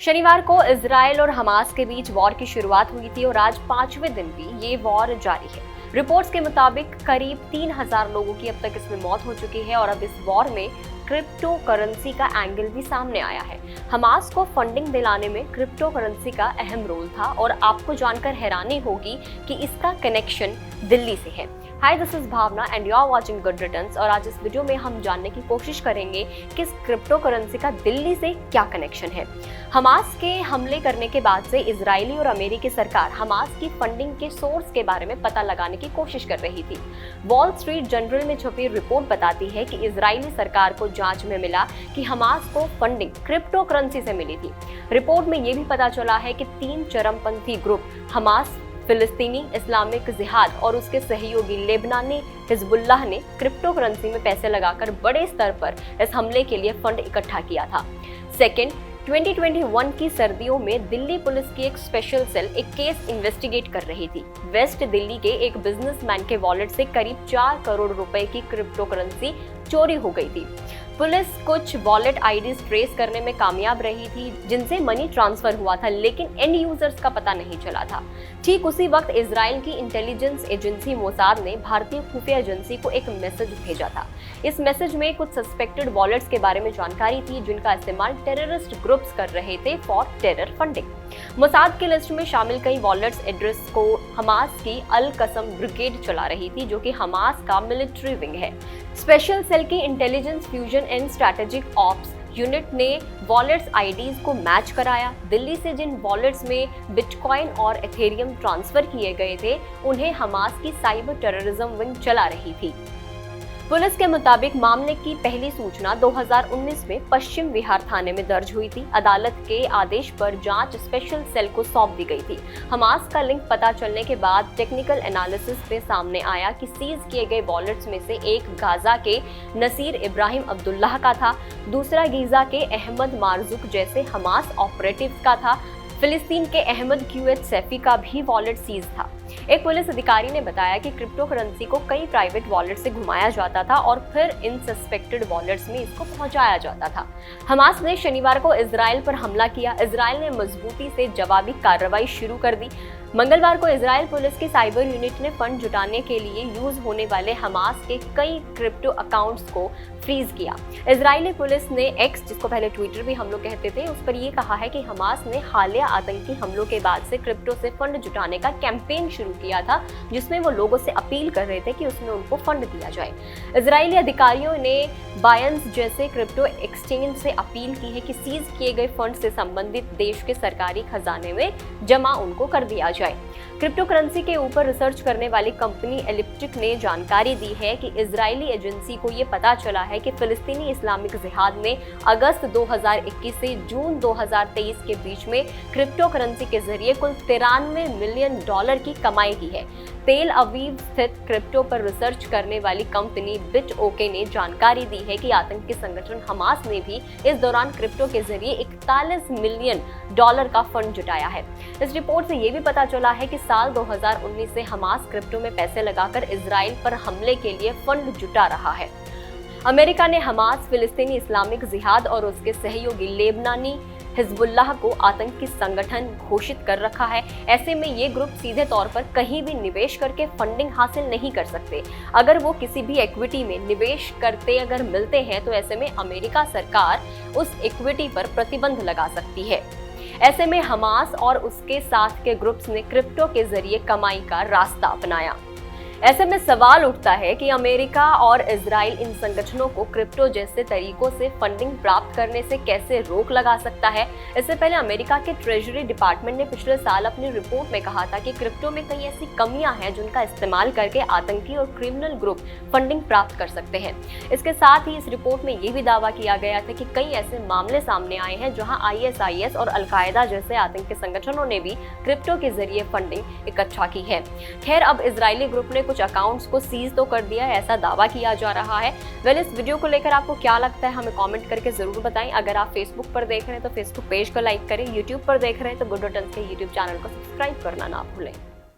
शनिवार को इजराइल और हमास के बीच वॉर की शुरुआत हुई थी और आज 5वें दिन भी ये वॉर जारी है। रिपोर्ट्स के मुताबिक करीब 3000 लोगों की अब तक इसमें मौत हो चुकी है और अब इस वॉर में क्रिप्टो करेंसी का एंगल भी सामने आया है। हमास को फंडिंग दिलाने में क्रिप्टो करेंसी का अहम रोल था और आपको जानकर हैरानी होगी कि इसका कनेक्शन दिल्ली से है। Hi, this is Bhavna and you are watching good returns. और आज इस वीडियो में हम जानने की कोशिश करेंगे कि इस क्रिप्टो करेंसी का दिल्ली से क्या कनेक्शन है। हमास के हमले करने के बाद से इजरायली और अमेरिकी सरकार हमास की फंडिंग के सोर्स के बारे में पता लगाने की कोशिश कर रही थी। वॉल स्ट्रीट जर्नल में छपी रिपोर्ट बताती है कि इजरायली सरकार को जांच में मिला कि हमास को फंडिंग क्रिप्टो करेंसी से मिली थी। रिपोर्ट में यह भी पता चला है कि 3 चरमपंथी ग्रुप हमास, फिलिस्तीनी इस्लामिक जिहाद और उसके सहयोगी लेबनानी हिजबुल्लाह ने क्रिप्टो करेंसी में पैसे लगाकर बड़े स्तर पर इस हमले के लिए फंड इकट्ठा किया था। सेकेंड, 2021 की सर्दियों में दिल्ली पुलिस की एक स्पेशल सेल एक केस इन्वेस्टिगेट कर रही थी। वेस्ट दिल्ली के एक बिजनेसमैन के वॉलेट से करीब 4 करोड़ रुपए की क्रिप्टो करेंसी चोरी हो गई थी। पुलिस कुछ वॉलेट आईडीज ट्रेस करने में कामयाब रही थी जिनसे मनी ट्रांसफर हुआ था, लेकिन एंड यूजर्स का पता नहीं चला था। ठीक उसी वक्त इजराइल की इंटेलिजेंस एजेंसी मोसाद ने भारतीय खुफिया एजेंसी को एक मैसेज भेजा था। इस मैसेज में कुछ सस्पेक्टेड वॉलेट्स के बारे में जानकारी थी जिनका इस्तेमाल टेररिस्ट ग्रुप्स कर रहे थे फॉर टेरर फंडिंग। मोसाद की लिस्ट में शामिल कई वॉलेट्स एड्रेस को हमास की अल कसम ब्रिगेड चला रही थी, जो कि हमास का मिलिट्री विंग है। स्पेशल सेल की intelligence fusion and strategic ops unit ने वॉलेट्स आईडीज को मैच कराया। दिल्ली से जिन वॉलेट्स में बिटकॉइन और एथेरियम ट्रांसफर किए गए थे उन्हें हमास की साइबर टेररिज्म विंग चला रही थी। पुलिस के मुताबिक मामले की पहली सूचना 2019 में पश्चिम विहार थाने में दर्ज हुई थी। अदालत के आदेश पर जांच स्पेशल सेल को सौंप दी गई थी। हमास का लिंक पता चलने के बाद टेक्निकल एनालिसिस में सामने आया कि सीज किए गए वॉलेट्स में से एक गाजा के नसीर इब्राहिम अब्दुल्लाह का था, दूसरा गीजा के अहमद मार्जुक जैसे हमास ऑपरेटिव्स का था। फिलिस्तीन के अहमद क्यूएच सैफी का भी वॉलेट सीज था। एक पुलिस अधिकारी ने बताया कि क्रिप्टो करेंसी को कई प्राइवेट वॉलेट से घुमाया जाता था और फिर इन सस्पेक्टेड वॉलेट्स में इसको पहुंचाया जाता था। हमास ने शनिवार को इजराइल पर हमला किया। इजराइल ने मजबूती से जवाबी कार्रवाई शुरू कर दी। मंगलवार को इजराइल पुलिस की साइबर यूनिट ने फंड जुटाने के लिए यूज होने वाले हमास के कई क्रिप्टो अकाउंट्स को फ्रीज किया। इजरायली पुलिस ने एक्स, जिसको पहले ट्विटर भी हम लोग कहते थे, उस पर यह कहा है कि हमास ने हालिया आतंकी हमलों के बाद से क्रिप्टो से फंड जुटाने का कैंपेन शुरू किया था, जिसमें वो लोगों से अपील कर रहे थे कि उसमें उनको फंड दिया जाए। इजरायली अधिकारियों ने बायंस जैसे क्रिप्टो एक्सचेंज से अपील की है कि सीज किए गए फंड से संबंधित देश के सरकारी खजाने में जमा उनको कर दिया जाए। क्रिप्टो करेंसी के ऊपर रिसर्च करने वाली कंपनी एलिप्टिक ने जानकारी दी है कि इजरायली एजेंसी को ये पता चला है कि फिलिस्तीनी इस्लामिक जिहाद ने अगस्त 2021 से जून 2023 के बीच में क्रिप्टो करेंसी के जरिए कुल $93 मिलियन की कमाई की है। तेल अवीव स्थित क्रिप्टो पर रिसर्च करने वाली कंपनी बिटओके ने जानकारी दी है कि आतंकी संगठन हमास ने भी इस दौरान क्रिप्टो के जरिए $41 मिलियन का फंड जुटाया है। इस रिपोर्ट से ये भी पता चला है कि साल 2019 से हमास क्रिप्टो में पैसे लगाकर इजराइल पर हमले के लिए फंड जुटा रहा है। अमेरिका ने हमास, फिलिस्तीनी इस्लामिक जिहाद और उसके सहयोगी लेबनानी हिजबुल्लाह को आतंकी संगठन घोषित कर रखा है। ऐसे में ये ग्रुप सीधे तौर पर कहीं भी निवेश करके फंडिंग हासिल नहीं कर सकते। अगर वो किसी भी इक्विटी में निवेश करते अगर मिलते हैं तो ऐसे में अमेरिका सरकार उस इक्विटी पर प्रतिबंध लगा सकती है। ऐसे में हमास और उसके साथ के ग्रुप्स ने क्रिप्टो के जरिए कमाई का रास्ता अपनाया। ऐसे में सवाल उठता है कि अमेरिका और इजराइल इन संगठनों को क्रिप्टो जैसे तरीकों से फंडिंग प्राप्त करने से कैसे रोक लगा सकता है। इससे पहले अमेरिका के ट्रेजरी डिपार्टमेंट ने पिछले साल अपनी रिपोर्ट में कहा था कि क्रिप्टो में कई ऐसी कमियां हैं जिनका इस्तेमाल करके आतंकी और क्रिमिनल ग्रुप फंडिंग प्राप्त कर सकते हैं। इसके साथ ही इस रिपोर्ट में ये भी दावा किया गया था कि कई ऐसे मामले सामने आए हैं जहां ISIS और अलकायदा जैसे आतंकी संगठनों ने भी क्रिप्टो के जरिए फंडिंग इकट्ठा की है। खैर, अब इजरायली ग्रुप ने कुछ अकाउंट्स को सीज तो कर दिया, ऐसा दावा किया जा रहा है। इस वीडियो को लेकर आपको क्या लगता है हमें कमेंट करके जरूर बताएं। अगर आप फेसबुक पर देख रहे हैं तो फेसबुक पेज को लाइक करें, यूट्यूब पर देख रहे हैं तो गुड रिटर्न्स के यूट्यूब चैनल को सब्सक्राइब करना ना भूलें।